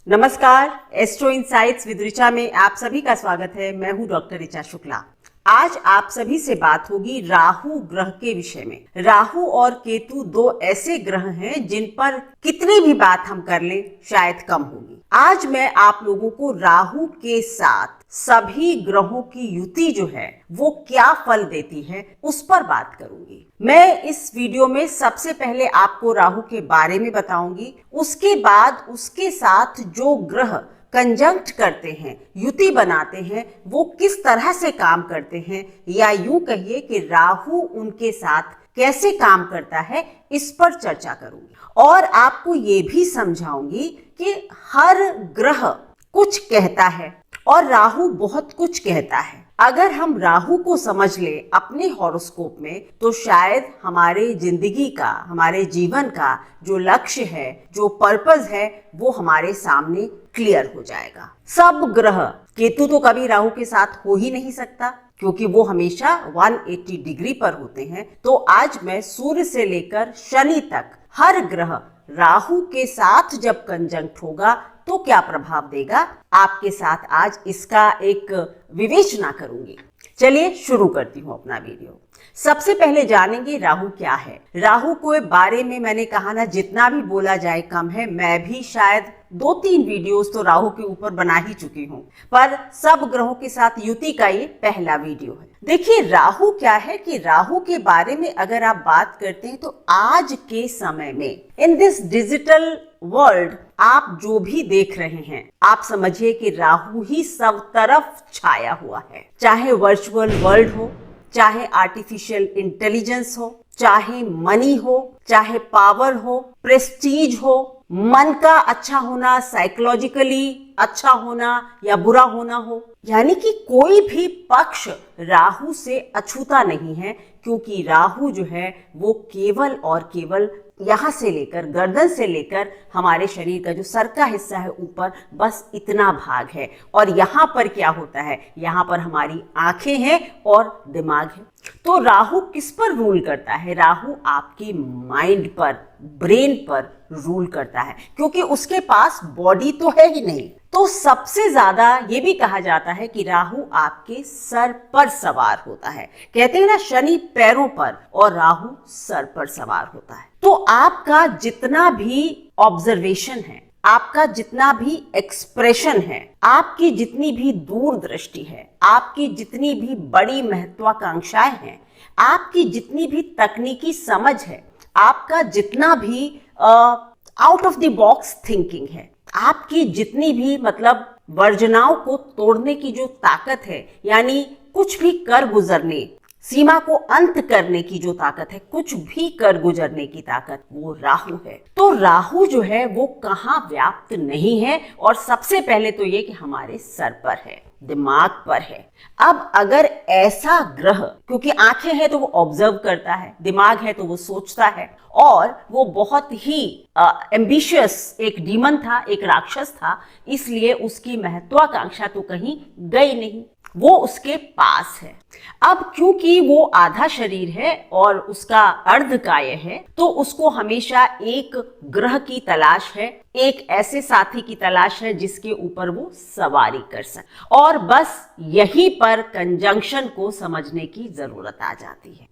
नमस्कार, astro insights with Richa में आप सभी का स्वागत है। मैं हूं डॉक्टर ऋचा शुक्ला। आज आप सभी से बात होगी राहु ग्रह के विषय में। राहु और केतु दो ऐसे ग्रह हैं जिन पर कितनी भी बात हम कर लें शायद कम होगी। आज मैं आप लोगों को राहु के साथ सभी ग्रहों की युति जो है वो क्या फल देती है उस पर बात करूंगी। मैं इस वीडियो में सबसे पहले आपको राहु के बारे में बताऊंगी, उसके बाद उसके साथ जो ग्रह कंजंक्ट करते हैं, युति बनाते हैं, वो किस तरह से काम करते हैं, या यूं कहिए कि राहु उनके साथ कैसे काम करता है, इस पर चर्चा करूंगी। और आपको ये भी समझाऊंगी कि हर ग्रह कुछ कहता है और राहु बहुत कुछ कहता है। अगर हम राहु को समझ ले अपने हॉरोस्कोप में तो शायद हमारे जिंदगी का, हमारे जीवन का जो लक्ष्य है, जो पर्पस है, वो हमारे सामने क्लियर हो जाएगा। सब ग्रह, केतु तो कभी राहु के साथ हो ही नहीं सकता क्योंकि वो हमेशा 180 डिग्री पर होते हैं। तो आज मैं सूर्य से लेकर शनि तक हर ग्रह राहु के साथ जब कंजंक्ट होगा तो क्या प्रभाव देगा, आपके साथ आज इसका एक विवेचना करूंगी। चलिए शुरू करती हूँ अपना वीडियो। सबसे पहले जानेंगे राहु क्या है। राहु के बारे में मैंने कहा ना, जितना भी बोला जाए कम है। मैं भी शायद 2-3 वीडियोस तो राहु के ऊपर बना ही चुकी हूँ, पर सब ग्रहों के साथ युति का ये पहला वीडियो है। देखिए राहु क्या है कि राहु के बारे में अगर आप बात करते हैं तो आज के समय में इन दिस डिजिटल वर्ल्ड आप जो भी देख रहे हैं, आप समझिए कि राहु ही सब तरफ छाया हुआ है। चाहे वर्चुअल वर्ल्ड हो, चाहे आर्टिफिशियल इंटेलिजेंस हो, चाहे मनी हो, चाहे पावर हो, प्रेस्टीज हो, मन का अच्छा होना, साइकोलॉजिकली अच्छा होना या बुरा होना हो, यानी कि कोई भी पक्ष राहु से अछूता नहीं है। क्योंकि राहु जो है वो केवल और केवल यहाँ से लेकर, गर्दन से लेकर हमारे शरीर का जो सर का हिस्सा है ऊपर, बस इतना भाग है। और यहाँ पर क्या होता है, यहाँ पर हमारी आंखें हैं और दिमाग है। तो राहु किस पर रूल करता है? राहु आपके माइंड पर, ब्रेन पर रूल करता है, क्योंकि उसके पास बॉडी तो है ही नहीं। तो सबसे ज्यादा ये भी कहा जाता है कि राहु आपके सर पर सवार होता है। कहते हैं ना, शनि पैरों पर और राहु सर पर सवार होता है। तो आपका जितना भी ऑब्जर्वेशन है, आपका जितना भी एक्सप्रेशन है, आपकी जितनी भी दूरदृष्टि है, आपकी जितनी भी बड़ी महत्वाकांक्षाएं हैं, आपकी जितनी भी तकनीकी समझ है, आपका जितना भी out of the box thinking है, आपकी जितनी भी मतलब वर्जनाओं को तोड़ने की जो ताकत है, यानी कुछ भी कर गुजरने, सीमा को अंत करने की जो ताकत है, कुछ भी कर गुजरने की ताकत, वो राहु है। तो राहु जो है वो कहाँ व्याप्त नहीं है, और सबसे पहले तो ये कि हमारे सर पर है, दिमाग पर है। अब अगर ऐसा ग्रह, क्योंकि आंखें हैं तो वो ऑब्जर्व करता है, दिमाग है तो वो सोचता है, और वो बहुत ही एम्बिशियस एक डीमन था, एक राक्षस था, इसलिए उसकी महत्वाकांक्षा तो कहीं गई नहीं, वो उसके पास है। अब क्योंकि वो आधा शरीर है और उसका अर्धकाय है, तो उसको हमेशा एक ग्रह की तलाश है, एक ऐसे साथी की तलाश है जिसके ऊपर वो सवारी कर सके। और बस यहीं पर कंजंक्शन को समझने की जरूरत आ जाती है।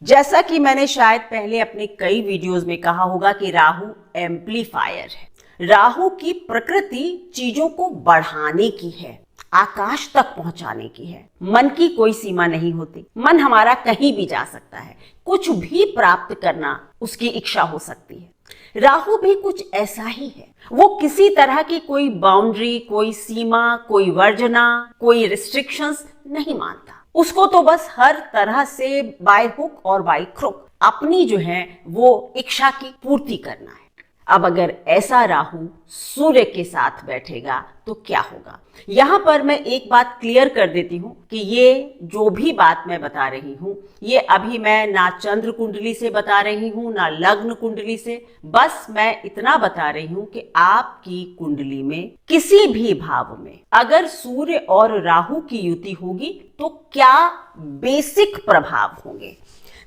जैसा कि मैंने शायद पहले अपने कई वीडियोस में कहा होगा कि राहु एम्प्लीफायर है। राहु की प्रकृति चीजों को बढ़ाने की है, आकाश तक पहुंचाने की है। मन की कोई सीमा नहीं होती, मन हमारा कहीं भी जा सकता है, कुछ भी प्राप्त करना उसकी इच्छा हो सकती है। राहु भी कुछ ऐसा ही है, वो किसी तरह की कोई बाउंड्री, कोई सीमा, कोई वर्जना, कोई रिस्ट्रिक्शंस नहीं मानता। उसको तो बस हर तरह से बाय हुक और बाय क्रुक अपनी जो है वो इच्छा की पूर्ति करना है। अब अगर ऐसा राहु सूर्य के साथ बैठेगा तो क्या होगा। यहां पर मैं एक बात क्लियर कर देती हूं कि ये जो भी बात मैं बता रही हूं, ये अभी मैं ना चंद्र कुंडली से बता रही हूं ना लग्न कुंडली से, बस मैं इतना बता रही हूं कि आपकी कुंडली में किसी भी भाव में अगर सूर्य और राहु की युति होगी तो क्या बेसिक प्रभाव होंगे।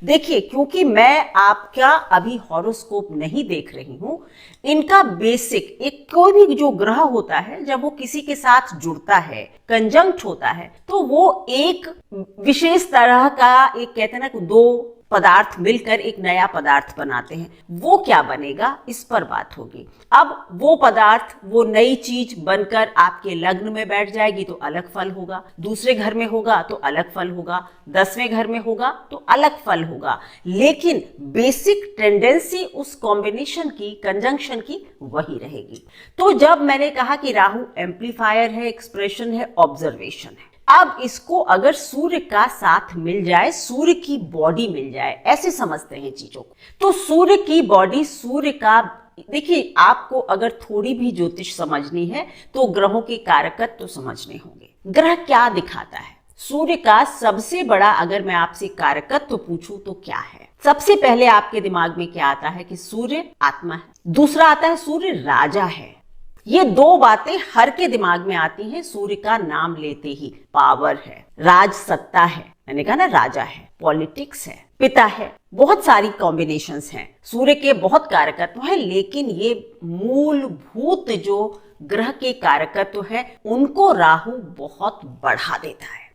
देखिए, क्योंकि मैं आपका अभी हॉरोस्कोप नहीं देख रही हूं, इनका बेसिक एक कोई भी जो ग्रह होता है जब वो किसी के साथ जुड़ता है, कंजंक्ट होता है, तो वो एक विशेष तरह का एक कहते हैं ना दो पदार्थ मिलकर एक नया पदार्थ बनाते हैं। वो क्या बनेगा इस पर बात होगी। अब वो पदार्थ, वो नई चीज बनकर आपके लग्न में बैठ जाएगी तो अलग फल होगा, दूसरे घर में होगा तो अलग फल होगा, 10वें घर में होगा तो अलग फल होगा, लेकिन बेसिक टेंडेंसी उस कॉम्बिनेशन की, कंजंक्शन की वही रहेगी। तो जब मैंने कहा कि राहु एम्पलीफायर है, एक्सप्रेशन है, ऑब्जर्वेशन है, अब इसको अगर सूर्य का साथ मिल जाए, सूर्य की बॉडी मिल जाए, ऐसे समझते हैं चीजों को, तो सूर्य की बॉडी, सूर्य का, देखिए आपको अगर थोड़ी भी ज्योतिष समझनी है तो ग्रहों के कारकत्व तो समझने होंगे। ग्रह क्या दिखाता है, सूर्य का सबसे बड़ा अगर मैं आपसे कारकत्व तो पूछूं तो क्या है। सबसे पहले आपके दिमाग में क्या आता है कि सूर्य आत्मा है, दूसरा आता है सूर्य राजा है। ये दो बातें हर के दिमाग में आती हैं सूर्य का नाम लेते ही। पावर है, राज सत्ता है, मैंने कहा ना राजा है, पॉलिटिक्स है, पिता है, बहुत सारी कॉम्बिनेशंस हैं, सूर्य के बहुत कारकत्व हैं, लेकिन ये मूलभूत जो ग्रह के कारकत्व हैं उनको राहु बहुत बढ़ा देता है।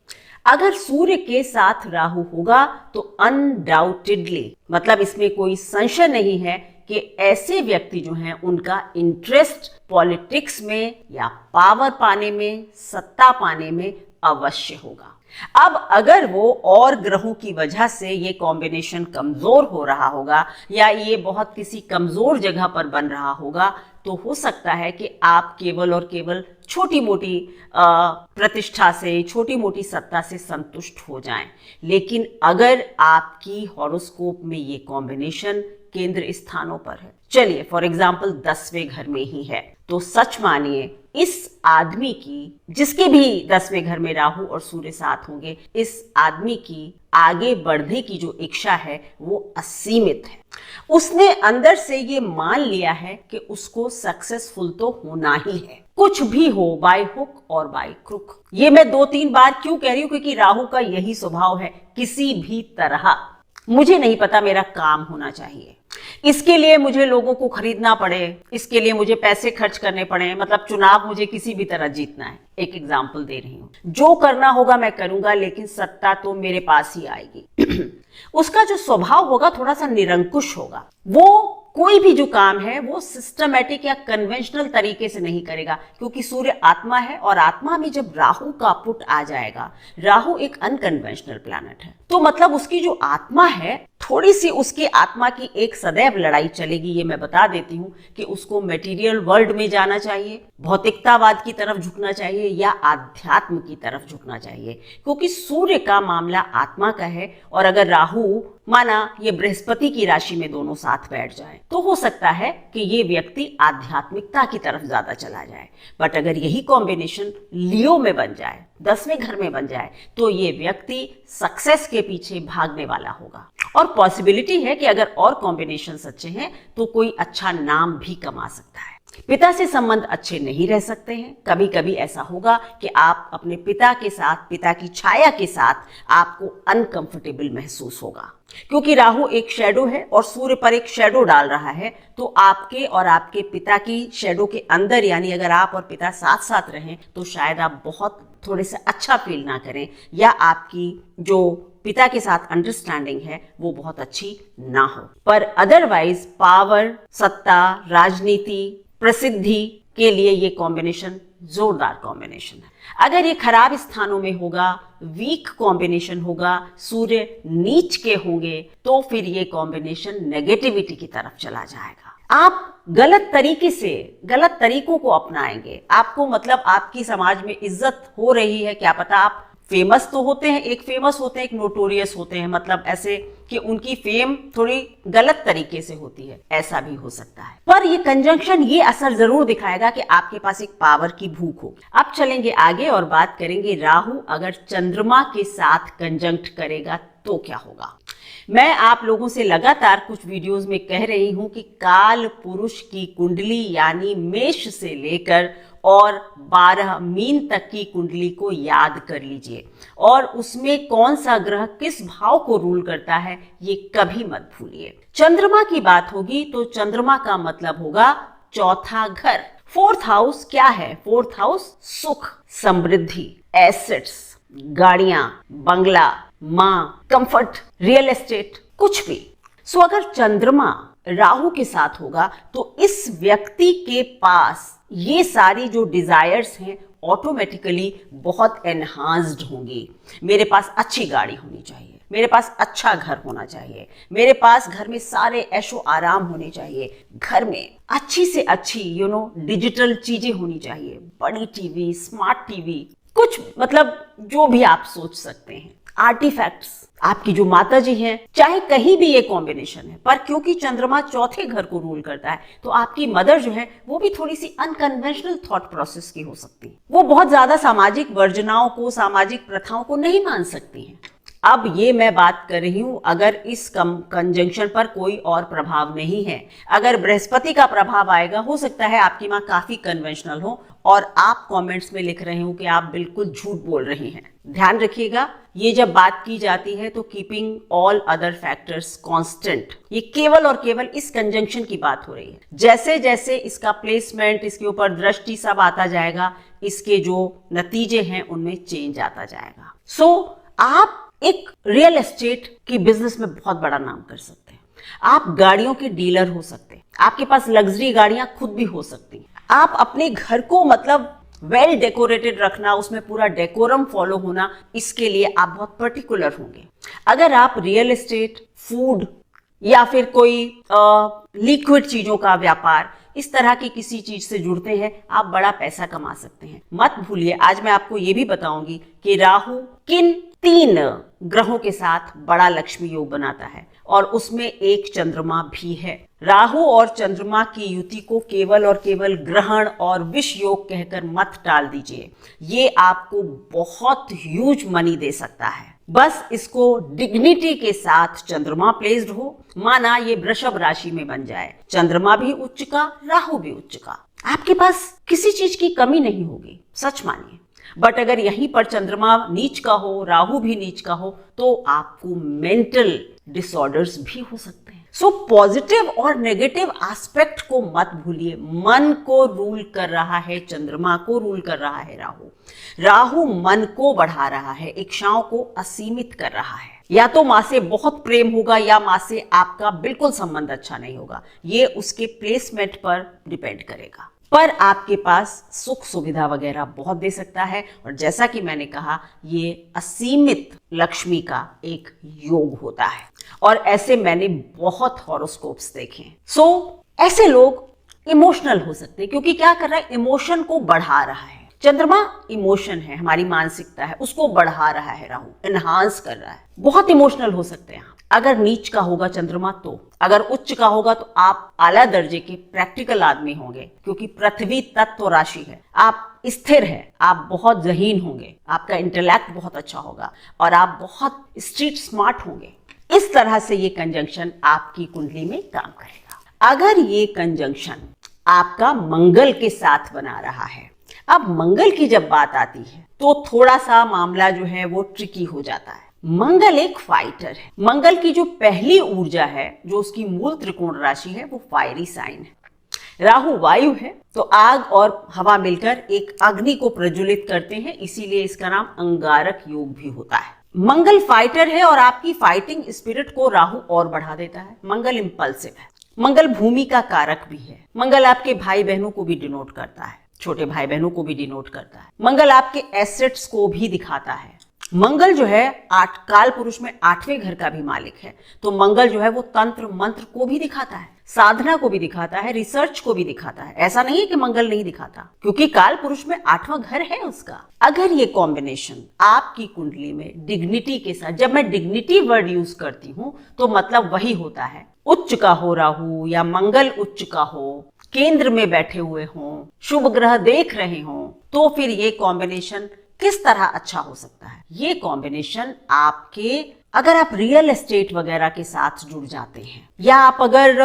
अगर सूर्य के साथ राहु होगा तो अनडाउटेडली, मतलब इसमें कोई संशय नहीं है कि ऐसे व्यक्ति जो हैं उनका इंटरेस्ट पॉलिटिक्स में या पावर पाने में, सत्ता पाने में अवश्य होगा। अब अगर वो और ग्रहों की वजह से ये कॉम्बिनेशन कमजोर हो रहा होगा या ये बहुत किसी कमजोर जगह पर बन रहा होगा तो हो सकता है कि आप केवल और केवल छोटी मोटी प्रतिष्ठा से, छोटी मोटी सत्ता से संतुष्ट हो जाएं। लेकिन अगर आपकी हॉरोस्कोप में ये कॉम्बिनेशन केंद्र स्थानों पर है, चलिए फॉर एग्जाम्पल 10वें घर में ही है, तो सच मानिए इस आदमी की, जिसके भी 10वें घर में राहु और सूर्य साथ होंगे, इस आदमी की आगे बढ़ने की जो इच्छा है वो असीमित है। उसने अंदर से ये मान लिया है कि उसको सक्सेसफुल तो होना ही है, कुछ भी हो, बाय हुक और बाय क्रुक। ये मैं 2-3 बार क्यों कह रही हूं, क्योंकि राहु का यही स्वभाव है, किसी भी तरह मुझे नहीं पता, मेरा काम होना चाहिए, इसके लिए मुझे लोगों को खरीदना पड़े, इसके लिए मुझे पैसे खर्च करने पड़े, मतलब चुनाव मुझे किसी भी तरह जीतना है। एक एग्जाम्पल दे रही हूं, जो करना होगा मैं करूंगा, लेकिन सत्ता तो मेरे पास ही आएगी। उसका जो स्वभाव होगा थोड़ा सा निरंकुश होगा, वो कोई भी जो काम है वो सिस्टमैटिक या कन्वेंशनल तरीके से नहीं करेगा, क्योंकि सूर्य आत्मा है और आत्मा में जब राहु का पुट आ जाएगा, राहु एक अनकन्वेंशनल प्लैनेट है, तो मतलब उसकी जो आत्मा है, थोड़ी सी उसकी आत्मा की एक सदैव लड़ाई चलेगी। ये मैं बता देती हूँ कि उसको मटेरियल वर्ल्ड में जाना चाहिए, भौतिकतावाद की तरफ झुकना चाहिए या आध्यात्म की तरफ झुकना चाहिए, क्योंकि सूर्य का मामला आत्मा का है। और अगर राहु माना ये बृहस्पति की राशि में दोनों साथ बैठ जाए तो हो सकता है कि ये व्यक्ति आध्यात्मिकता की तरफ ज्यादा चला जाए। बट अगर यही कॉम्बिनेशन लियो में बन जाए, 10वें घर में बन जाए, तो ये व्यक्ति सक्सेस के पीछे भागने वाला होगा। और पॉसिबिलिटी है कि अगर और कॉम्बिनेशन अच्छे हैं तो कोई अच्छा नाम भी कमा सकता है। पिता से संबंध अच्छे नहीं रह सकते हैं, कभी कभी ऐसा होगा कि आप अपने पिता के साथ, पिता की छाया के साथ आपको अनकंफर्टेबल महसूस होगा, क्योंकि राहु एक शैडो है और सूर्य पर एक शैडो डाल रहा है। तो आपके और आपके पिता की शैडो के अंदर, यानी अगर आप और पिता साथ साथ रहें तो शायद आप बहुत थोड़े से अच्छा फील ना करें, या आपकी जो पिता के साथ अंडरस्टैंडिंग है वो बहुत अच्छी ना हो। पर अदरवाइज पावर, सत्ता, राजनीति, प्रसिद्धि के लिए ये कॉम्बिनेशन जोरदार कॉम्बिनेशन है। अगर ये खराब स्थानों में होगा, वीक कॉम्बिनेशन होगा, सूर्य नीच के होंगे, तो फिर ये कॉम्बिनेशन नेगेटिविटी की तरफ चला जाएगा। आप गलत तरीके से, गलत तरीकों को अपनाएंगे, आपको मतलब आपकी समाज में इज्जत हो रही है, क्या पता आप फेमस तो होते हैं, एक फेमस होते हैं, एक नोटोरियस होते हैं, मतलब ऐसे कि उनकी फेम थोड़ी गलत तरीके से होती है, ऐसा भी हो सकता है। पर ये कंजंक्शन ये असर जरूर दिखाएगा कि आपके पास एक पावर की भूख होगी। अब चलेंगे आगे और बात करेंगे राहु अगर चंद्रमा के साथ कंजंक्ट करेगा तो क्या होगा। मैं आप लोगों से लगातार कुछ वीडियोस में कह रही हूं कि काल पुरुष की कुंडली यानी मेष से लेकर और 12 मीन तक की कुंडली को याद कर लीजिए और उसमें कौन सा ग्रह किस भाव को रूल करता है ये कभी मत भूलिए। चंद्रमा की बात होगी तो चंद्रमा का मतलब होगा चौथा घर। फोर्थ हाउस क्या है? फोर्थ हाउस सुख, समृद्धि, एसेट्स, गाड़ियां, बंगला, माँ, कंफर्ट, रियल एस्टेट, कुछ भी। सो अगर चंद्रमा राहु के साथ होगा तो इस व्यक्ति के पास ये सारी जो डिजायर्स हैं ऑटोमेटिकली बहुत एनहांस्ड होंगी। मेरे पास अच्छी गाड़ी होनी चाहिए, मेरे पास अच्छा घर होना चाहिए, मेरे पास घर में सारे ऐशो आराम होने चाहिए, घर में अच्छी से अच्छी डिजिटल चीजें होनी चाहिए, बड़ी टीवी, स्मार्ट टीवी, कुछ मतलब जो भी आप सोच सकते हैं, आर्टिफैक्ट्स। आपकी जो माता जी हैं, चाहे कहीं भी ये कॉम्बिनेशन है, पर क्योंकि चंद्रमा चौथे घर को रूल करता है तो आपकी मदर जो है वो भी थोड़ी सी अनकन्वेंशनल थॉट प्रोसेस की हो सकती है। वो बहुत ज्यादा सामाजिक वर्जनाओं को, सामाजिक प्रथाओं को नहीं मान सकती हैं। अब ये मैं बात कर रही हूं अगर इस कंजंक्शन पर कोई और प्रभाव नहीं है। अगर बृहस्पति का प्रभाव आएगा, हो सकता है आपकी माँ काफी कन्वेंशनल हो और आप कमेंट्स में लिख रहे हो कि आप बिल्कुल झूठ बोल रही हैं। ध्यान रखिएगा, ये जब बात की जाती है तो keeping all other factors constant, ये केवल और केवल इस कंजंक्शन की बात हो रही है। जैसे जैसे इसका प्लेसमेंट, इसके ऊपर दृष्टि सब आता जाएगा, इसके जो नतीजे हैं उनमें चेंज आता जाएगा। सो आप एक रियल एस्टेट की बिजनेस में बहुत बड़ा नाम कर सकते हैं। आप गाड़ियों के डीलर हो सकते हैं, आपके पास लग्जरी गाड़ियां खुद भी हो सकती हैं। आप अपने घर को मतलब वेल डेकोरेटेड रखना, उसमें पूरा डेकोरम फॉलो होना, इसके लिए आप बहुत पर्टिकुलर होंगे। अगर आप रियल एस्टेट, फूड या फिर कोई लिक्विड चीजों का व्यापार, इस तरह की किसी चीज से जुड़ते हैं, आप बड़ा पैसा कमा सकते हैं। मत भूलिए, आज मैं आपको ये भी बताऊंगी कि राहु किन 3 ग्रहों के साथ बड़ा लक्ष्मी योग बनाता है और उसमें एक चंद्रमा भी है। राहु और चंद्रमा की युति को केवल और केवल ग्रहण और विष योग कहकर मत टाल दीजिए। ये आपको बहुत ह्यूज मनी दे सकता है। बस इसको डिग्निटी के साथ चंद्रमा प्लेस्ड हो, माना ये वृषभ राशि में बन जाए, चंद्रमा भी उच्च का, राहु भी उच्च का, आपके पास किसी चीज की कमी नहीं होगी, सच मानिए। बट अगर यहीं पर चंद्रमा नीच का हो, राहु भी नीच का हो, तो आपको मेंटल डिसऑर्डर्स भी हो सकते हैं। सो पॉजिटिव और नेगेटिव एस्पेक्ट को मत भूलिए। मन को रूल कर रहा है, चंद्रमा को रूल कर रहा है राहु। राहु मन को बढ़ा रहा है, इच्छाओं को असीमित कर रहा है। या तो माँ से बहुत प्रेम होगा या माँ से आपका बिल्कुल संबंध अच्छा नहीं होगा, ये उसके प्लेसमेंट पर डिपेंड करेगा। पर आपके पास सुख सुविधा वगैरह बहुत दे सकता है और जैसा कि मैंने कहा, ये असीमित लक्ष्मी का एक योग होता है और ऐसे मैंने बहुत हॉरोस्कोप्स देखे हैं। सो ऐसे लोग इमोशनल हो सकते हैं क्योंकि क्या कर रहा है, इमोशन को बढ़ा रहा है। चंद्रमा इमोशन है, हमारी मानसिकता है, उसको बढ़ा रहा है राहु, एनहांस कर रहा है। बहुत इमोशनल हो सकते हैं। अगर नीच का होगा चंद्रमा तो, अगर उच्च का होगा तो आप आला दर्जे के प्रैक्टिकल आदमी होंगे क्योंकि पृथ्वी तत्व राशि है। आप स्थिर है, आप बहुत ज़हीन होंगे, आपका इंटेलेक्ट बहुत अच्छा होगा और आप बहुत स्ट्रीट स्मार्ट होंगे। इस तरह से ये कंजंक्शन आपकी कुंडली में काम करेगा। अगर ये कंजंक्शन आपका मंगल के साथ बना रहा है, अब मंगल की जब बात आती है तो थोड़ा सा मामला जो है वो ट्रिकी हो जाता है। मंगल एक फाइटर है। मंगल की जो पहली ऊर्जा है, जो उसकी मूल त्रिकोण राशि है, वो फायरी साइन है। राहु वायु है तो आग और हवा मिलकर एक अग्नि को प्रज्वलित करते हैं, इसीलिए इसका नाम अंगारक योग भी होता है। मंगल फाइटर है और आपकी फाइटिंग स्पिरिट को राहु और बढ़ा देता है। मंगल इंपल्सिव है। मंगल भूमि का कारक भी है। मंगल आपके भाई बहनों को भी डिनोट करता है, छोटे भाई बहनों को भी डिनोट करता है। मंगल आपके एसेट्स को भी दिखाता है। मंगल जो है काल पुरुष में 8वें घर का भी मालिक है, तो मंगल जो है वो तंत्र मंत्र को भी दिखाता है। साधना को भी दिखाता है, रिसर्च को भी दिखाता है। ऐसा नहीं है कि मंगल नहीं दिखाता, क्योंकि काल पुरुष में 8वां घर है उसका। अगर ये कॉम्बिनेशन आपकी कुंडली में डिग्निटी के साथ, जब मैं डिग्निटी वर्ड यूज करती हूँ तो मतलब वही होता है, उच्च का हो राहु या मंगल उच्च का हो, केंद्र में बैठे हुए हों, शुभ ग्रह देख रहे हों, तो फिर ये कॉम्बिनेशन किस तरह अच्छा हो सकता है। ये कॉम्बिनेशन आपके, अगर आप रियल एस्टेट वगैरह के साथ जुड़ जाते हैं, या आप अगर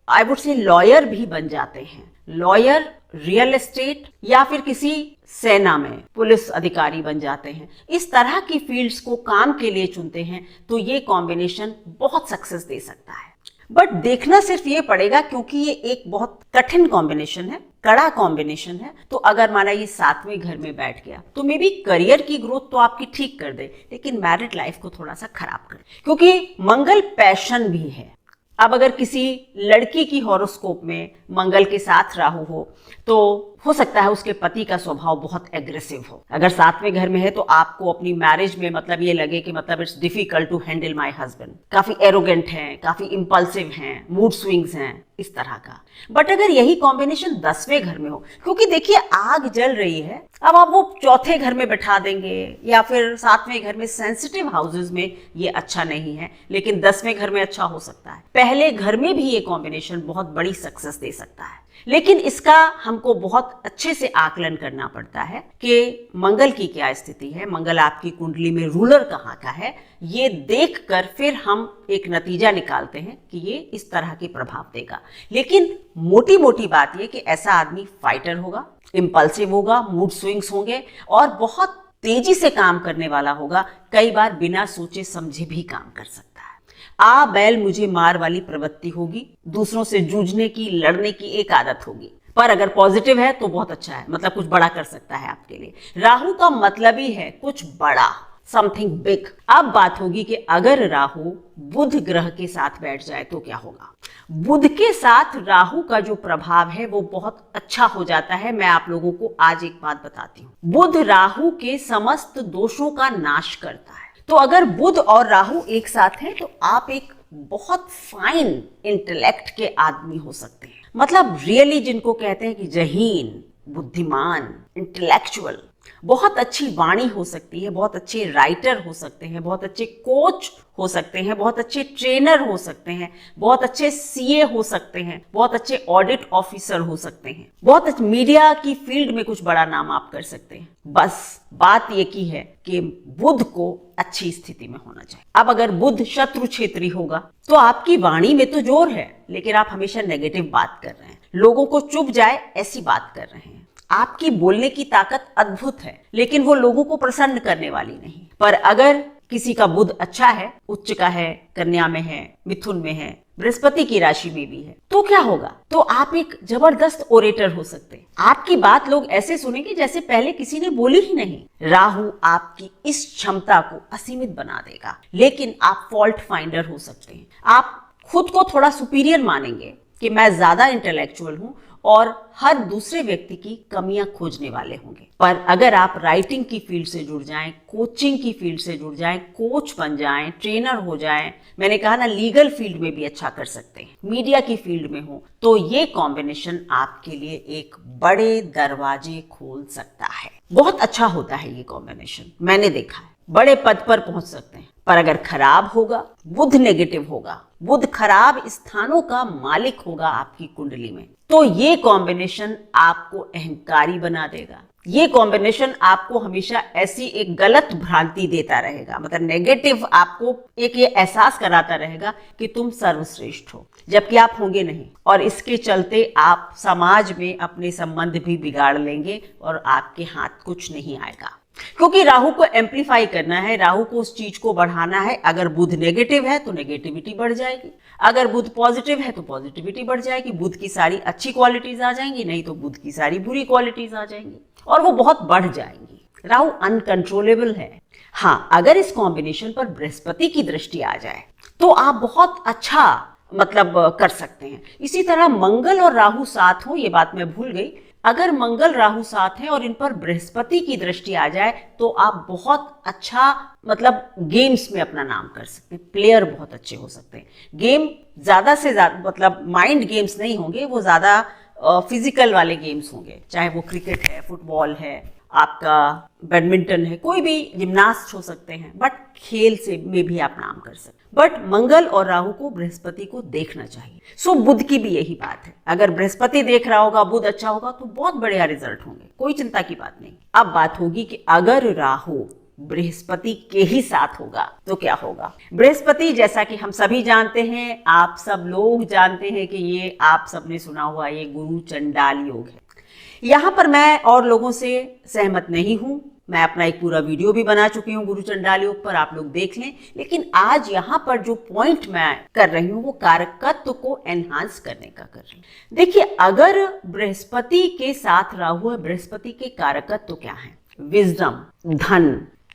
आई वुड से लॉयर भी बन जाते हैं, लॉयर, रियल एस्टेट, या फिर किसी सेना में पुलिस अधिकारी बन जाते हैं, इस तरह की फील्ड्स को काम के लिए चुनते हैं, तो ये कॉम्बिनेशन बहुत सक्सेस दे सकता है। बट देखना सिर्फ ये पड़ेगा, क्योंकि ये एक बहुत कठिन कॉम्बिनेशन है, कड़ा कॉम्बिनेशन है। तो अगर माना ये 7वें घर में बैठ गया तो मे बी करियर की ग्रोथ तो आपकी ठीक कर दे, लेकिन मैरिड लाइफ को थोड़ा सा खराब कर, क्योंकि मंगल पैशन भी है। अब अगर किसी लड़की की हॉरोस्कोप में मंगल के साथ राहु हो तो हो सकता है उसके पति का स्वभाव बहुत एग्रेसिव हो। अगर 7वें घर में है तो आपको अपनी मैरिज में मतलब ये लगे कि मतलब it's difficult to handle my husband, काफी एरोगेंट हैं, काफी इंपल्सिव हैं, मूड स्विंग्स हैं, इस तरह का। बट अगर यही कॉम्बिनेशन 10वें घर में हो, क्योंकि देखिए आग जल रही है, अब आप वो 4थे घर में बैठा देंगे या फिर 7वें घर में, सेंसिटिव हाउसेस में ये अच्छा नहीं है, लेकिन 10वें घर में अच्छा हो सकता है। पहले घर में भी ये कॉम्बिनेशन बहुत बड़ी सक्सेस दे सकता है, लेकिन इसका हमको बहुत अच्छे से आकलन करना पड़ता है कि मंगल की क्या स्थिति है, मंगल आपकी कुंडली में रूलर कहाँ का है। ये देखकर फिर हम एक नतीजा निकालते हैं कि ये इस तरह के प्रभाव देगा। लेकिन मोटी मोटी बात ये कि ऐसा आदमी फाइटर होगा, इंपल्सिव होगा, मूड स्विंग्स होंगे और बहुत तेजी से काम करने वाला होगा। कई बार बिना सोचे समझे भी काम कर सकता है। आ बैल मुझे मार वाली प्रवृत्ति होगी, दूसरों से जूझने की, लड़ने की एक आदत होगी। पर अगर पॉजिटिव है तो बहुत अच्छा है, मतलब कुछ बड़ा कर सकता है आपके लिए। राहु का मतलब ही है कुछ बड़ा, समथिंग बिग। अब बात होगी कि अगर राहु बुध ग्रह के साथ बैठ जाए तो क्या होगा। बुध के साथ राहु का जो प्रभाव है वो बहुत अच्छा हो जाता है। मैं आप लोगों को आज एक बात बताती हूँ, बुध राहु के समस्त दोषों का नाश करता है। तो अगर बुध और राहु एक साथ हैं तो आप एक बहुत फाइन इंटेलेक्ट के आदमी हो सकते हैं, मतलब रियली जिनको कहते हैं कि जहीन, बुद्धिमान, इंटेलेक्चुअल, बहुत अच्छी वाणी हो सकती है, बहुत अच्छे राइटर हो सकते हैं, बहुत अच्छे कोच हो सकते हैं, बहुत अच्छे ट्रेनर हो सकते हैं, बहुत अच्छे सीए हो सकते हैं, बहुत अच्छे ऑडिट ऑफिसर हो सकते हैं, बहुत अच्छे मीडिया की फील्ड में कुछ बड़ा नाम आप कर सकते हैं। बस बात ये की है कि बुध को अच्छी स्थिति में होना चाहिए। अब अगर बुध शत्रु क्षेत्री होगा तो आपकी वाणी में तो जोर है, लेकिन आप हमेशा नेगेटिव बात कर रहे हैं, लोगों को चुभ जाए ऐसी बात कर रहे हैं। आपकी बोलने की ताकत अद्भुत है, लेकिन वो लोगों को प्रसन्न करने वाली नहीं। पर अगर किसी का बुध अच्छा है, उच्च का है, कन्या में है, मिथुन में है, बृहस्पति की राशि में भी है, तो क्या होगा, तो आप एक जबरदस्त ओरेटर हो सकते हैं। आपकी बात लोग ऐसे सुनेंगे जैसे पहले किसी ने बोली ही नहीं। राहु आपकी इस क्षमता को असीमित बना देगा, लेकिन आप फॉल्ट फाइंडर हो सकते हैं। आप खुद को थोड़ा सुपीरियर मानेंगे कि मैं ज्यादा इंटेलेक्चुअल हूं और हर दूसरे व्यक्ति की कमियां खोजने वाले होंगे। पर अगर आप राइटिंग की फील्ड से जुड़ जाएं, कोचिंग की फील्ड से जुड़ जाएं, कोच बन जाएं, ट्रेनर हो जाएं, मैंने कहा ना लीगल फील्ड में भी अच्छा कर सकते हैं, मीडिया की फील्ड में हो, तो ये कॉम्बिनेशन आपके लिए एक बड़े दरवाजे खोल सकता है। बहुत अच्छा होता है ये कॉम्बिनेशन, मैंने देखा है, बड़े पद पर पहुंच सकते हैं। पर अगर खराब होगा, बुध नेगेटिव होगा, बुध खराब स्थानों का मालिक होगा आपकी कुंडली में, तो ये कॉम्बिनेशन आपको अहंकारी बना देगा। ये कॉम्बिनेशन आपको हमेशा ऐसी एक गलत भ्रांति देता रहेगा, मतलब नेगेटिव आपको एक ये एहसास कराता रहेगा कि तुम सर्वश्रेष्ठ हो, जबकि आप होंगे नहीं। और इसके चलते आप समाज में अपने संबंध भी बिगाड़ लेंगे और आपके हाथ कुछ नहीं आएगा, क्योंकि राहु को एम्पलीफाई करना है, राहु को उस चीज को बढ़ाना है। अगर बुध नेगेटिव है तो नेगेटिविटी बढ़ जाएगी, अगर बुध पॉजिटिव है तो पॉजिटिविटी बढ़ जाएगी। बुध की सारी अच्छी क्वालिटीज आ जाएंगी, नहीं तो बुध की सारी बुरी क्वालिटीज आ जाएंगी और वो बहुत बढ़ जाएंगी। राहु अनकंट्रोलेबल है। हाँ, अगर इस कॉम्बिनेशन पर बृहस्पति की दृष्टि आ जाए तो आप बहुत अच्छा मतलब कर सकते हैं। इसी तरह मंगल और राहु साथ हो, ये बात मैं भूल गई, अगर मंगल राहु साथ है और इन पर बृहस्पति की दृष्टि आ जाए तो आप बहुत अच्छा मतलब गेम्स में अपना नाम कर सकते हैं, प्लेयर बहुत अच्छे हो सकते हैं। गेम ज्यादा से ज्यादा मतलब माइंड गेम्स नहीं होंगे, वो ज्यादा फिजिकल वाले गेम्स होंगे, चाहे वो क्रिकेट है, फुटबॉल है, आपका बैडमिंटन है, कोई भी जिम्नास्ट हो सकते हैं, बट खेल से में भी आप नाम कर सकते हैं। बट मंगल और राहु को बृहस्पति को देखना चाहिए। सो बुध की भी यही बात है, अगर बृहस्पति देख रहा होगा, बुध अच्छा होगा तो बहुत बढ़िया रिजल्ट होंगे, कोई चिंता की बात नहीं। अब बात होगी कि अगर राहु बृहस्पति के ही साथ होगा तो क्या होगा। बृहस्पति जैसा कि हम सभी जानते हैं, आप सब लोग जानते हैं कि ये आप सबने सुना हुआ ये गुरु चंडाल योग है। यहाँ पर मैं और लोगों से सहमत नहीं हूं, मैं अपना एक पूरा वीडियो भी बना चुकी हूँ गुरु चंडाल योग पर, आप लोग देख लें। लेकिन आज यहाँ पर जो पॉइंट मैं कर रही हूँ वो कारकत्व को एनहांस करने का कर रही हूँ। देखिए, अगर बृहस्पति के साथ राहु है, बृहस्पति के कारकत्व क्या है? विजडम, धन,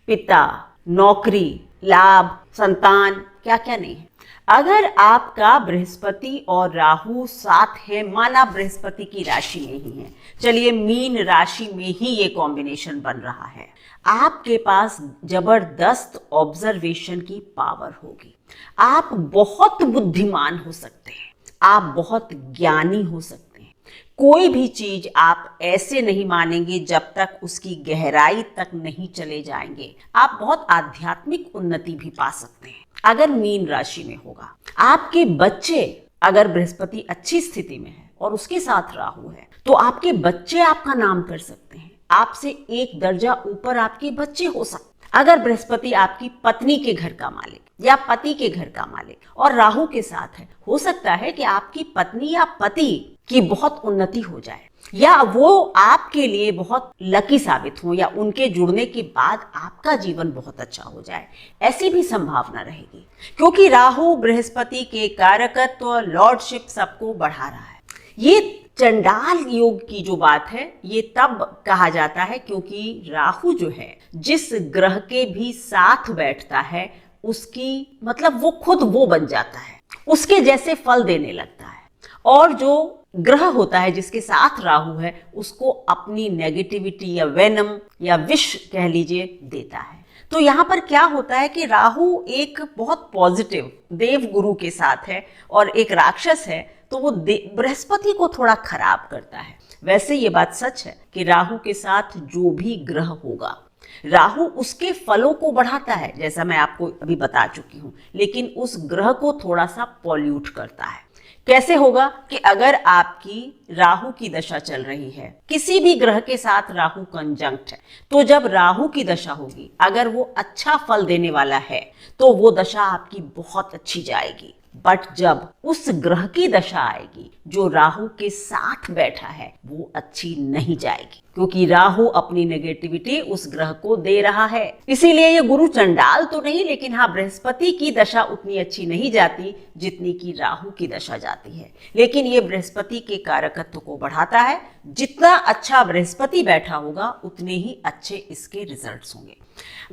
पिता, नौकरी, लाभ, संतान, क्या क्या नहीं है। अगर आपका बृहस्पति और राहु साथ है, माना बृहस्पति की राशि में ही है, चलिए मीन राशि में ही ये कॉम्बिनेशन बन रहा है, आपके पास जबरदस्त ऑब्जर्वेशन की पावर होगी। आप बहुत बुद्धिमान हो सकते हैं, आप बहुत ज्ञानी हो सकते हैं। कोई भी चीज आप ऐसे नहीं मानेंगे जब तक उसकी गहराई तक नहीं चले जाएंगे। आप बहुत आध्यात्मिक उन्नति भी पा सकते हैं अगर मीन राशि में होगा। आपके बच्चे, अगर बृहस्पति अच्छी स्थिति में है और उसके साथ राहु है, तो आपके बच्चे आपका नाम कर सकते हैं, आपसे एक दर्जा ऊपर आपके बच्चे हो सकते हैं। अगर बृहस्पति आपकी पत्नी के घर का मालिक या पति के घर का मालिक और राहु के साथ है, हो सकता है कि आपकी पत्नी या पति की बहुत उन्नति हो जाए, या वो आपके लिए बहुत लकी साबित हो, या उनके जुड़ने के बाद आपका जीवन बहुत अच्छा हो जाए, ऐसी भी संभावना रहेगी। क्योंकि राहु बृहस्पति के कारकत्व, लॉर्डशिप सबको बढ़ा रहा है। ये चंडाल योग की जो बात है, ये तब कहा जाता है क्योंकि राहु जो है, जिस ग्रह के भी साथ बैठता है, उसकी मतलब वो खुद वो बन जाता है, उसके जैसे फल देने लगता है। और जो ग्रह होता है जिसके साथ राहु है, उसको अपनी नेगेटिविटी या वेनम या विष कह लीजिए देता है। तो यहाँ पर क्या होता है कि राहु एक बहुत पॉजिटिव देव गुरु के साथ है और एक राक्षस है, तो वो बृहस्पति को थोड़ा खराब करता है। वैसे ये बात सच है कि राहु के साथ जो भी ग्रह होगा, राहु उसके फलों को बढ़ाता है, जैसा मैं आपको अभी बता चुकी हूँ, लेकिन उस ग्रह को थोड़ा सा पॉल्यूट करता है। कैसे होगा कि अगर आपकी राहु की दशा चल रही है, किसी भी ग्रह के साथ राहु कंजंक्ट है, तो जब राहु की दशा होगी, अगर वो अच्छा फल देने वाला है तो वो दशा आपकी बहुत अच्छी जाएगी। बट जब उस ग्रह की दशा आएगी जो राहु के साथ बैठा है, वो अच्छी नहीं जाएगी, क्योंकि राहु अपनी नेगेटिविटी उस ग्रह को दे रहा है। इसीलिए ये गुरु चंडाल तो नहीं, लेकिन हाँ, बृहस्पति की दशा उतनी अच्छी नहीं जाती जितनी की राहु की दशा जाती है। लेकिन ये बृहस्पति के कारकत्व को बढ़ाता है। जितना अच्छा बृहस्पति बैठा होगा, उतने ही अच्छे इसके रिजल्ट्स होंगे।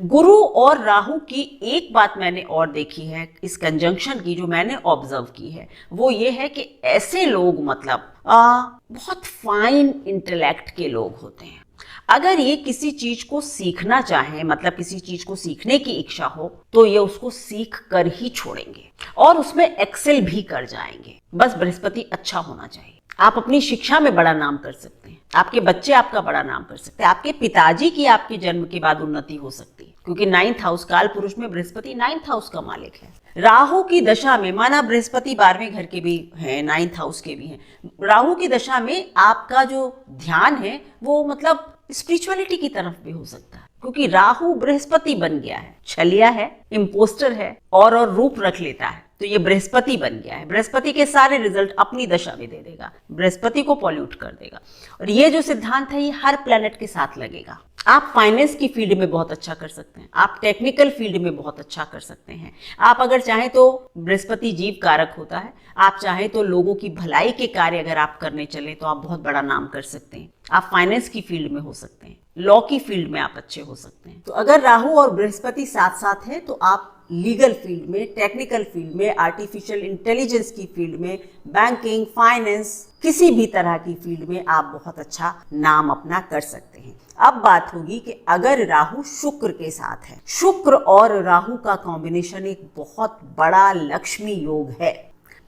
गुरु और राहु की एक बात मैंने और देखी है, इस कंजंक्शन की जो मैंने ऑब्जर्व की है, वो ये है कि ऐसे लोग मतलब बहुत फाइन इंटेलेक्ट के लोग होते हैं। अगर ये किसी चीज को सीखना चाहें, मतलब किसी चीज को सीखने की इच्छा हो, तो ये उसको सीख कर ही छोड़ेंगे और उसमें एक्सेल भी कर जाएंगे। बस बृहस्पति अच्छा होना चाहिए। आप अपनी शिक्षा में बड़ा नाम कर सकते हैं, आपके बच्चे आपका बड़ा नाम कर सकते हैं, आपके पिताजी की आपके जन्म के बाद उन्नति हो सकती है, क्योंकि 9th हाउस काल पुरुष में बृहस्पति 9th हाउस का मालिक है। राहु की दशा में, माना बृहस्पति 12वें घर के भी हैं, 9th हाउस के भी हैं, राहु की दशा में आपका जो ध्यान है वो मतलब स्पिरिचुअलिटी की तरफ भी हो सकता है, क्योंकि राहु बृहस्पति बन गया है, छलिया है, इम्पोस्टर है और रूप रख लेता है, तो ये बृहस्पति बन गया है। बृहस्पति के सारे रिजल्ट अपनी दशा में दे देगा, बृहस्पति को पॉल्यूट कर देगा। और ये जो सिद्धांत है, ये हर प्लेनेट के साथ लगेगा। आप फाइनेंस की फील्ड में बहुत अच्छा कर सकते हैं, आप टेक्निकल फील्ड में बहुत अच्छा कर सकते हैं। आप अगर चाहें तो, बृहस्पति जीव कारक होता है, आप चाहें तो लोगों की भलाई के कार्य अगर आप करने चले तो आप बहुत बड़ा नाम कर सकते हैं। आप फाइनेंस की फील्ड में हो सकते हैं, लॉ की फील्ड में आप अच्छे हो सकते हैं। तो अगर राहु और बृहस्पति साथ साथ है तो आप लीगल फील्ड में, टेक्निकल फील्ड में, आर्टिफिशियल इंटेलिजेंस की फील्ड में, बैंकिंग, फाइनेंस, किसी भी तरह की फील्ड में आप बहुत अच्छा नाम अपना कर सकते हैं। अब बात होगी कि अगर राहु शुक्र के साथ है, शुक्र और राहु का कॉम्बिनेशन एक बहुत बड़ा लक्ष्मी योग है।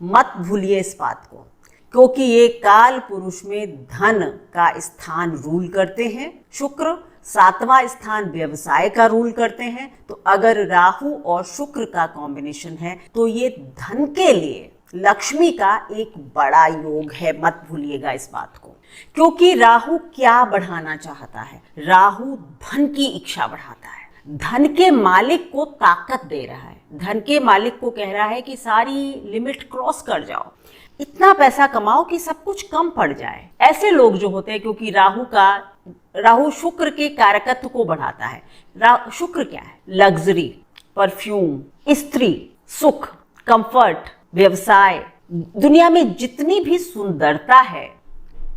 मत भूलिए इस बात को, क्योंकि ये काल पुरुष में धन का स्थान रूल करते हैं। शुक्र 7वां स्थान व्यवसाय का रूल करते हैं। तो अगर राहु और शुक्र का कॉम्बिनेशन है तो ये धन के लिए लक्ष्मी का एक बड़ा योग है। मत भूलिएगा इस बात को, क्योंकि राहु क्या बढ़ाना चाहता है? राहु धन की इच्छा बढ़ाता है, धन के मालिक को ताकत दे रहा है, धन के मालिक को कह रहा है कि सारी लिमिट क्रॉस कर जाओ, इतना पैसा कमाओ कि सब कुछ कम पड़ जाए। ऐसे लोग जो होते हैं, क्योंकि राहु शुक्र के कारकत्व को बढ़ाता है। शुक्र क्या है? लग्जरी, परफ्यूम, स्त्री, सुख, कंफर्ट, व्यवसाय, दुनिया में जितनी भी सुंदरता है,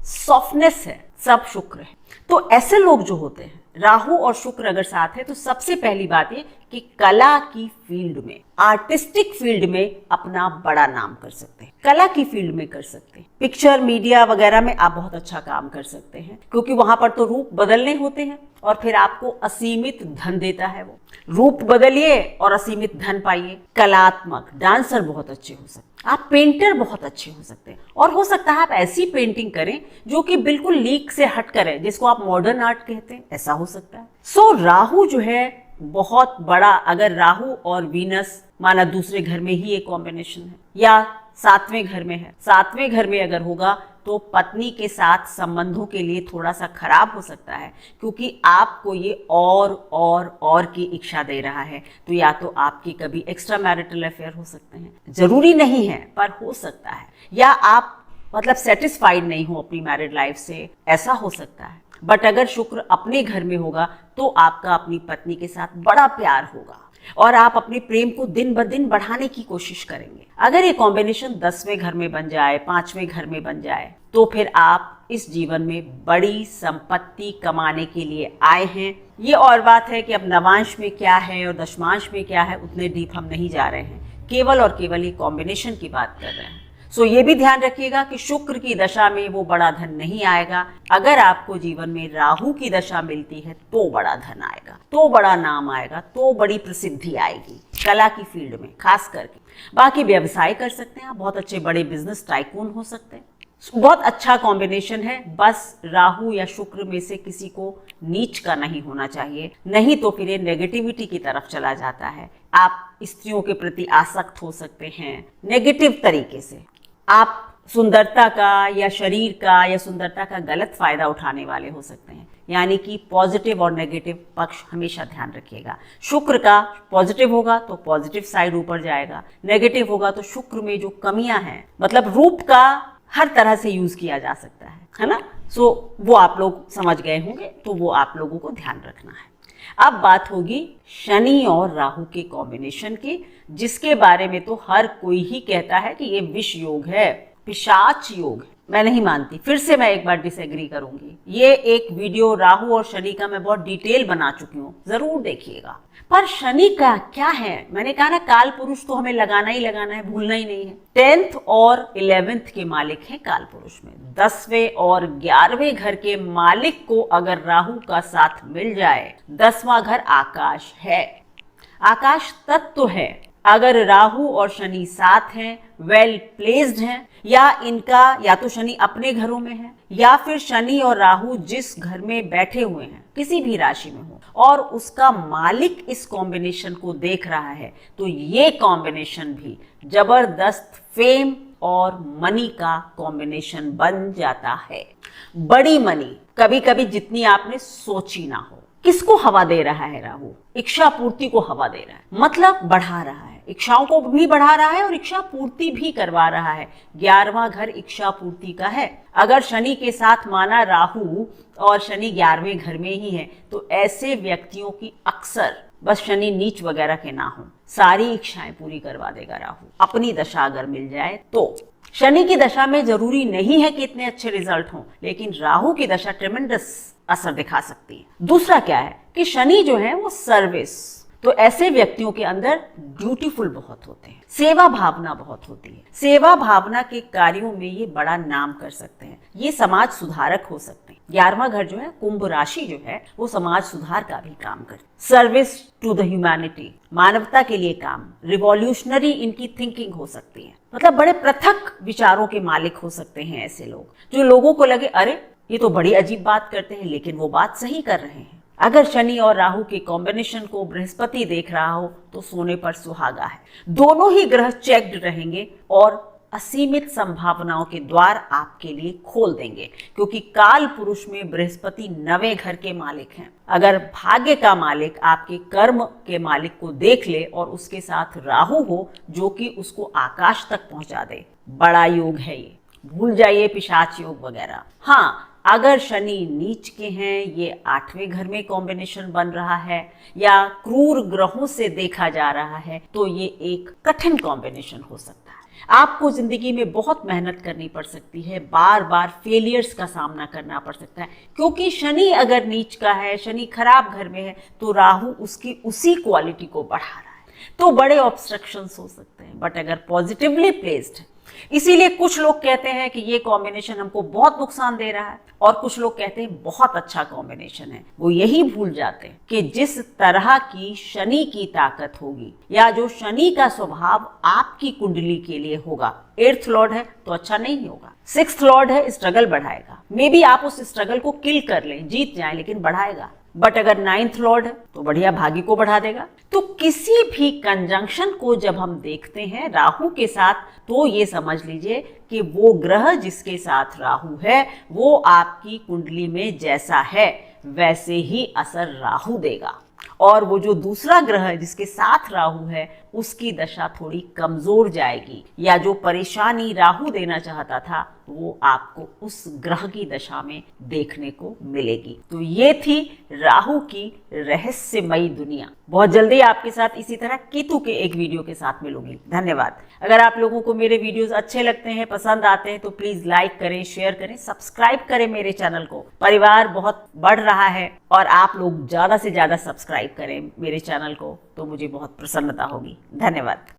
सॉफ्टनेस है, सब शुक्र है। तो ऐसे लोग जो होते हैं, राहु और शुक्र अगर साथ है तो सबसे पहली बात ये कि कला की फील्ड में, आर्टिस्टिक फील्ड में अपना बड़ा नाम कर सकते हैं, कला की फील्ड में कर सकते हैं, पिक्चर, मीडिया वगैरह में आप बहुत अच्छा काम कर सकते हैं, क्योंकि वहां पर तो रूप बदलने होते हैं और फिर आपको असीमित धन देता है। वो रूप बदलिए और असीमित धन पाइए। कलात्मक डांसर बहुत अच्छे हो सकते हैं, आप पेंटर बहुत अच्छे हो सकते हैं, और हो सकता है आप ऐसी पेंटिंग करें जो कि बिल्कुल लीक से हट कर है, जिसको आप मॉडर्न आर्ट कहते हैं, ऐसा हो सकता है। सो राहु जो है बहुत बड़ा, अगर राहु और वीनस माना दूसरे घर में ही एक कॉम्बिनेशन है या 7वें घर में है, 7वें घर में अगर होगा तो पत्नी के साथ संबंधों के लिए थोड़ा सा खराब हो सकता है, क्योंकि आपको ये और की इच्छा दे रहा है। तो या तो आपकी कभी एक्स्ट्रा मैरिटल अफेयर हो सकते हैं, जरूरी नहीं है पर हो सकता है, या आप मतलब सेटिस्फाइड नहीं हो अपनी मैरिड लाइफ से, ऐसा हो सकता है। बट अगर शुक्र अपने घर में होगा तो आपका अपनी पत्नी के साथ बड़ा प्यार होगा और आप अपने प्रेम को दिन ब दिन बढ़ाने की कोशिश करेंगे। अगर ये कॉम्बिनेशन 10वें घर में बन जाए, 5वें घर में बन जाए, तो फिर आप इस जीवन में बड़ी संपत्ति कमाने के लिए आए हैं। ये और बात है कि अब नवांश में क्या है और दशमांश में क्या है, उतने डीप हम नहीं जा रहे हैं, केवल और केवल ये कॉम्बिनेशन की बात कर रहे हैं। सो ये भी ध्यान रखिएगा कि शुक्र की दशा में वो बड़ा धन नहीं आएगा। अगर आपको जीवन में राहु की दशा मिलती है तो बड़ा धन आएगा, तो बड़ा नाम आएगा, तो बड़ी प्रसिद्धि आएगी कला की फील्ड में खास करके। बाकी व्यवसाय कर सकते हैं आप, बहुत अच्छे बड़े बिजनेस टाइकून हो सकते हैं। बहुत अच्छा कॉम्बिनेशन है, बस राहु या शुक्र में से किसी को नीच का नहीं होना चाहिए, नहीं तो फिर ये नेगेटिविटी की तरफ चला जाता है। आप स्त्रियों के प्रति आसक्त हो सकते हैं नेगेटिव तरीके से, आप सुंदरता का या शरीर का या सुंदरता का गलत फायदा उठाने वाले हो सकते हैं। यानी कि पॉजिटिव और नेगेटिव पक्ष हमेशा ध्यान रखिएगा। शुक्र का पॉजिटिव होगा तो पॉजिटिव साइड ऊपर जाएगा, नेगेटिव होगा तो शुक्र में जो कमियां हैं, मतलब रूप का हर तरह से यूज किया जा सकता है ना। सो वो आप लोग समझ गए होंगे, तो वो आप लोगों को ध्यान रखना है। अब बात होगी शनि और राहु के कॉम्बिनेशन की, जिसके बारे में तो हर कोई ही कहता है कि ये विष योग है, पिशाच योग है। मैं नहीं मानती, फिर से मैं एक बार डिसएग्री करूंगी। ये एक वीडियो राहु और शनि का मैं बहुत डिटेल बना चुकी हूँ, जरूर देखिएगा। पर शनि का क्या है, मैंने कहा ना काल पुरुष तो हमें लगाना ही लगाना है, भूलना ही नहीं है। 10th और 11th के मालिक हैं काल पुरुष में। 10वें और 11वें घर के मालिक को अगर राहु का साथ मिल जाए, 10वां घर आकाश है, आकाश तत्व है। अगर राहु और शनि साथ हैं, वेल प्लेस्ड हैं, या इनका या तो शनि अपने घरों में है या फिर शनि और राहु जिस घर में बैठे हुए हैं किसी भी राशि में हो और उसका मालिक इस कॉम्बिनेशन को देख रहा है, तो ये कॉम्बिनेशन भी जबरदस्त फेम और मनी का कॉम्बिनेशन बन जाता है। बड़ी मनी, कभी कभी जितनी आपने सोची ना हो। किसको हवा दे रहा है राहु? इच्छा पूर्ति को हवा दे रहा है, मतलब बढ़ा रहा है, इच्छाओं को भी बढ़ा रहा है और इच्छा पूर्ति भी करवा रहा है। 11वां घर इच्छा पूर्ति का है। अगर शनि के साथ माना राहु और शनि 11वें घर में ही है, तो ऐसे व्यक्तियों की अक्सर, बस शनि नीच वगैरह के ना हो, सारी इच्छाएं पूरी करवा देगा राहु, अपनी दशा अगर मिल जाए तो। शनि की दशा में जरूरी नहीं है कि इतने अच्छे रिजल्ट हों, लेकिन राहु की दशा ट्रेमेंडस असर दिखा सकती है। दूसरा क्या है कि शनि जो है वो सर्विस, तो ऐसे व्यक्तियों के अंदर ड्यूटीफुल बहुत होते हैं, सेवा भावना बहुत होती है। सेवा भावना के कार्यों में ये बड़ा नाम कर सकते हैं, ये समाज सुधारक हो सकते हैं। 11वां घर जो है कुंभ राशि जो है वो समाज सुधार का भी काम करती है। सर्विस टू द ह्यूमैनिटी, मानवता के लिए काम, रिवॉल्यूशनरी इनकी थिंकिंग हो सकती है। मतलब बड़े पृथक विचारों के मालिक हो सकते हैं ऐसे लोग, जो लोगों को लगे अरे ये तो बड़ी अजीब बात करते हैं, लेकिन वो बात सही कर रहे हैं। अगर शनि और राहु के कॉम्बिनेशन को बृहस्पति देख रहा हो तो सोने पर सुहागा है। दोनों ही ग्रह चेक्ड रहेंगे और असीमित संभावनाओं के द्वार आपके लिए खोल देंगे, क्योंकि काल पुरुष में बृहस्पति 9वें घर के मालिक हैं। अगर भाग्य का मालिक आपके कर्म के मालिक को देख ले और उसके साथ राहु हो जो कि उसको आकाश तक पहुंचा दे, बड़ा योग है ये। भूल जाइए पिशाच योग वगैरह। हाँ, अगर शनि नीच के हैं, ये 8वें घर में कॉम्बिनेशन बन रहा है या क्रूर ग्रहों से देखा जा रहा है, तो ये एक कठिन कॉम्बिनेशन हो सकता है। आपको जिंदगी में बहुत मेहनत करनी पड़ सकती है, बार बार फेलियर्स का सामना करना पड़ सकता है, क्योंकि शनि अगर नीच का है, शनि खराब घर में है, तो राहु उसकी उसी क्वालिटी को बढ़ा रहा है, तो बड़े ऑब्स्ट्रक्शंस हो सकते हैं। बट अगर पॉजिटिवली प्लेस्ड है, इसीलिए कुछ लोग कहते हैं कि ये कॉम्बिनेशन हमको बहुत नुकसान दे रहा है, और कुछ लोग कहते हैं बहुत अच्छा कॉम्बिनेशन है। वो यही भूल जाते हैं कि जिस तरह की शनि की ताकत होगी या जो शनि का स्वभाव आपकी कुंडली के लिए होगा, 8th लॉर्ड है तो अच्छा नहीं होगा, 6th लॉर्ड है स्ट्रगल बढ़ाएगा। मे बी आप उस स्ट्रगल को किल कर लें, जीत जाएं, लेकिन बढ़ाएगा। बट अगर 9th लॉर्ड है तो बढ़िया भाग्य को बढ़ा देगा। तो किसी भी कंजंक्शन को जब हम देखते हैं राहु के साथ, तो ये समझ लीजिए कि वो ग्रह जिसके साथ राहु है वो आपकी कुंडली में जैसा है वैसे ही असर राहु देगा, और वो जो दूसरा ग्रह है जिसके साथ राहु है उसकी दशा थोड़ी कमजोर जाएगी, या जो परेशानी राहु देना चाहता था वो आपको उस ग्रह की दशा में देखने को मिलेगी। तो ये थी राहु की रहस्यमयी दुनिया। बहुत जल्दी आपके साथ इसी तरह केतु के एक वीडियो के साथ मिलूंगी। धन्यवाद। अगर आप लोगों को मेरे वीडियोस अच्छे लगते हैं, पसंद आते हैं, तो प्लीज लाइक करें, शेयर करें, सब्सक्राइब करें मेरे चैनल को। परिवार बहुत बढ़ रहा है और आप लोग ज्यादा से ज्यादा सब्सक्राइब करें मेरे चैनल को, तो मुझे बहुत प्रसन्नता होगी। धन्यवाद।